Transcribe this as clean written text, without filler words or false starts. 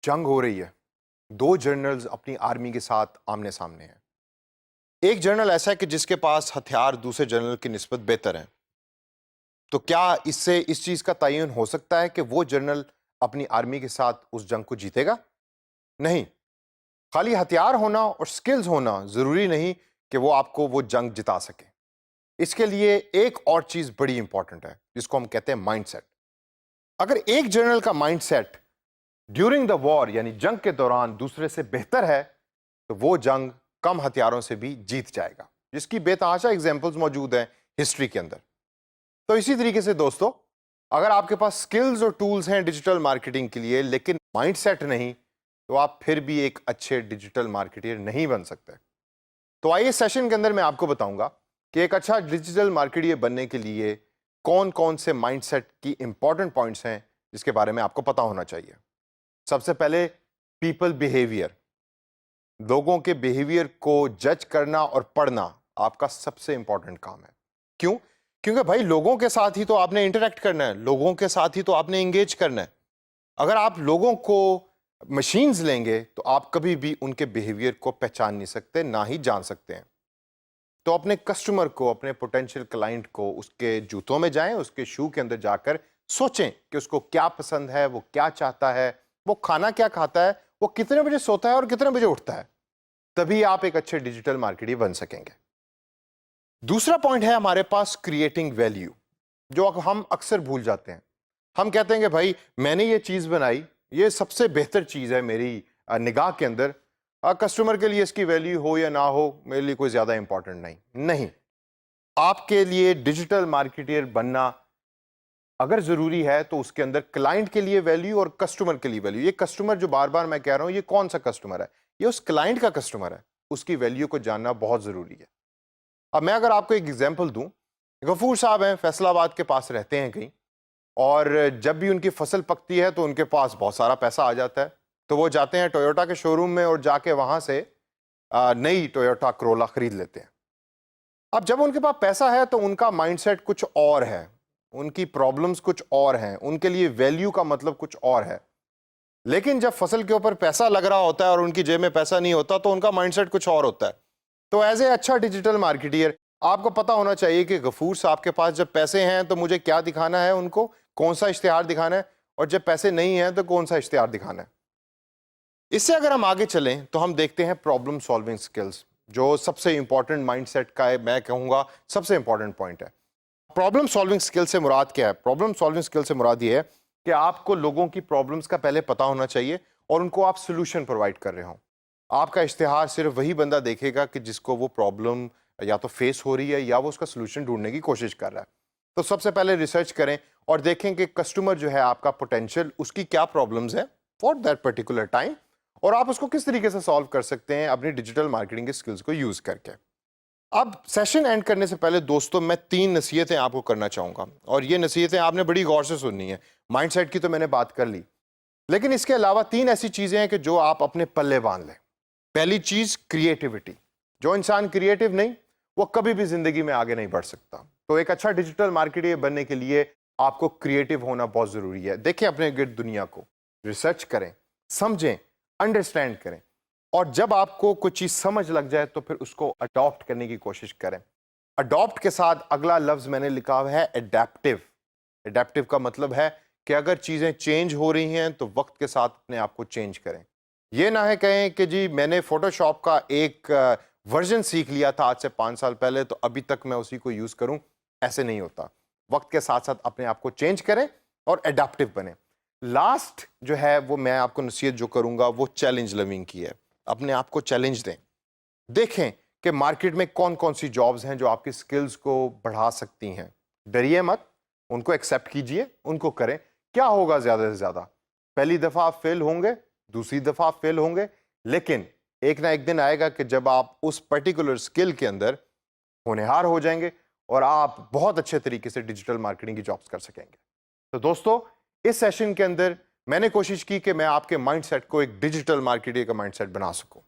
जंग हो रही है। दो जनरल्स अपनी आर्मी के साथ आमने सामने हैं। एक जनरल ऐसा है कि जिसके पास हथियार दूसरे जनरल की निस्बत बेहतर हैं। तो क्या इससे इस चीज का तयन हो सकता है कि वो जनरल अपनी आर्मी के साथ उस जंग को जीतेगा? नहीं। खाली हथियार होना और स्किल्स होना जरूरी नहीं कि वो आपको वो जंग जिता सके। इसके लिए एक और चीज बड़ी इंपॉर्टेंट है जिसको हम कहते हैं माइंडसेट। अगर एक जनरल का माइंडसेट ड्यूरिंग द वॉर यानी जंग के दौरान दूसरे से बेहतर है तो वो जंग कम हथियारों से भी जीत जाएगा, जिसकी बेतहाशा एग्जांपल्स मौजूद हैं हिस्ट्री के अंदर। तो इसी तरीके से दोस्तों, अगर आपके पास स्किल्स और टूल्स हैं डिजिटल मार्केटिंग के लिए लेकिन माइंडसेट नहीं, तो आप फिर भी एक अच्छे डिजिटल मार्केटर नहीं बन सकते। तो आइए सेशन के अंदर मैं आपको बताऊंगा कि एक अच्छा डिजिटल मार्केटर बनने के लिए कौन कौन से माइंडसेट की इंपॉर्टेंट पॉइंट्स हैं जिसके बारे में आपको पता होना चाहिए। सबसे पहले पीपल बिहेवियर। लोगों के बिहेवियर को जज करना और पढ़ना आपका सबसे इंपॉर्टेंट काम है। क्यों? क्योंकि भाई लोगों के साथ ही तो आपने इंटरेक्ट करना है, लोगों के साथ ही तो आपने एंगेज करना है। अगर आप लोगों को मशीन्स लेंगे तो आप कभी भी उनके बिहेवियर को पहचान नहीं सकते, ना ही जान सकते हैं। तो अपने कस्टमर को, अपने पोटेंशियल क्लाइंट को उसके जूतों में जाएं, उसके शू के अंदर जाकर सोचें कि उसको क्या पसंद है, वो क्या चाहता है, वो खाना क्या खाता है, वो कितने बजे सोता है और कितने बजे उठता है। तभी आप एक अच्छे डिजिटल मार्केटर बन सकेंगे। दूसरा पॉइंट है हमारे पास क्रिएटिंग वैल्यू, जो हम अक्सर भूल जाते हैं। हम कहते हैं कि भाई मैंने ये चीज बनाई, ये सबसे बेहतर चीज है मेरी निगाह के अंदर, कस्टमर के लिए इसकी वैल्यू हो या ना हो मेरे लिए कोई ज्यादा इंपॉर्टेंट नहीं। आपके लिए डिजिटल मार्केटर बनना अगर जरूरी है तो उसके अंदर क्लाइंट के लिए वैल्यू और कस्टमर के लिए वैल्यू। ये कस्टमर जो बार बार मैं कह रहा हूं, ये कौन सा कस्टमर है? ये उस क्लाइंट का कस्टमर है, उसकी वैल्यू को जानना बहुत जरूरी है। अब मैं अगर आपको एक एग्जांपल दूं, गफूर साहब हैं, फैसलाबाद के पास रहते हैं कहीं, और जब भी उनकी फसल पकती है तो उनके पास बहुत सारा पैसा आ जाता है। तो वो जाते हैं टोयोटा के शोरूम में और जाके वहां से नई टोयोटा करोला खरीद लेते हैं। अब जब उनके पास पैसा है तो उनका माइंडसेट कुछ और है, उनकी प्रॉब्लम्स कुछ और हैं, उनके लिए वैल्यू का मतलब कुछ और है। लेकिन जब फसल के ऊपर पैसा लग रहा होता है और उनकी जेब में पैसा नहीं होता तो उनका माइंडसेट कुछ और होता है। तो एज ए अच्छा डिजिटल मार्केटियर आपको पता होना चाहिए कि गफूर साहब के पास जब पैसे हैं तो मुझे क्या दिखाना है, उनको कौन सा इश्तिहार दिखाना है, और जब पैसे नहीं हैं तो कौन सा इश्तिहार दिखाना है। इससे अगर हम आगे चलें तो हम देखते हैं प्रॉब्लम सॉल्विंग स्किल्स, जो सबसे इंपॉर्टेंट माइंडसेट का मैं कहूँगा सबसे इंपॉर्टेंट पॉइंट है। प्रॉब्लम सॉल्विंग स्किल से मुराद क्या है? प्रॉब्लम सॉल्विंग स्किल से मुराद ये है कि आपको लोगों की प्रॉब्लम्स का पहले पता होना चाहिए और उनको आप सोल्यूशन प्रोवाइड कर रहे हो। आपका इश्तिहार सिर्फ वही बंदा देखेगा कि जिसको वो प्रॉब्लम या तो फेस हो रही है या वो उसका सोल्यूशन ढूंढने की कोशिश कर रहा है। तो सबसे पहले रिसर्च करें और देखें कि कस्टमर जो है आपका पोटेंशियल, उसकी क्या प्रॉब्लम्स है फॉर दैट पर्टिकुलर टाइम, और आप उसको किस तरीके से सॉल्व कर सकते हैं अपनी डिजिटल मार्केटिंग के स्किल्स को यूज करके। अब सेशन एंड करने से पहले दोस्तों मैं 3 नसीहतें आपको करना चाहूंगा, और ये नसीहतें आपने बड़ी गौर से सुननी है। माइंडसेट की तो मैंने बात कर ली, लेकिन इसके अलावा 3 ऐसी चीजें हैं कि जो आप अपने पल्ले बांध लें। पहली चीज क्रिएटिविटी। जो इंसान क्रिएटिव नहीं, वो कभी भी जिंदगी में आगे नहीं बढ़ सकता। तो एक अच्छा डिजिटल मार्केटर बनने के लिए आपको क्रिएटिव होना बहुत जरूरी है। देखें अपने गिर्द दुनिया को, रिसर्च करें, समझें, अंडरस्टैंड करें, और जब आपको कोई चीज समझ लग जाए तो फिर उसको अडॉप्ट करने की कोशिश करें। अडॉप्ट के साथ अगला लफ्ज मैंने लिखा हुआ है एडेप्टिव। एडेप्टिव का मतलब है कि अगर चीजें चेंज हो रही हैं तो वक्त के साथ अपने आप को चेंज करें। ये ना है कहें कि जी मैंने फोटोशॉप का एक वर्जन सीख लिया था आज से 5 साल पहले तो अभी तक मैं उसी को यूज करूं। ऐसे नहीं होता। वक्त के साथ साथ अपने आप को चेंज करें और एडेप्टिव बने। लास्ट जो है वो मैं आपको नसीहत जो करूंगा वो चैलेंज लविंग की है। अपने आप को चैलेंज दें, देखें कि मार्केट में कौन कौन सी जॉब्स हैं जो आपकी स्किल्स को बढ़ा सकती हैं। डरिए मत, उनको एक्सेप्ट कीजिए, उनको करें। क्या होगा ज्यादा से ज्यादा, पहली दफा आप फेल होंगे, दूसरी दफा आप फेल होंगे, लेकिन एक ना एक दिन आएगा कि जब आप उस पर्टिकुलर स्किल के अंदर होनहार हो जाएंगे और आप बहुत अच्छे तरीके से डिजिटल मार्केटिंग की जॉब्स कर सकेंगे। तो दोस्तों, इस सेशन के अंदर मैंने कोशिश की कि मैं आपके माइंडसेट को एक डिजिटल मार्केटिंग का माइंडसेट बना सकूं।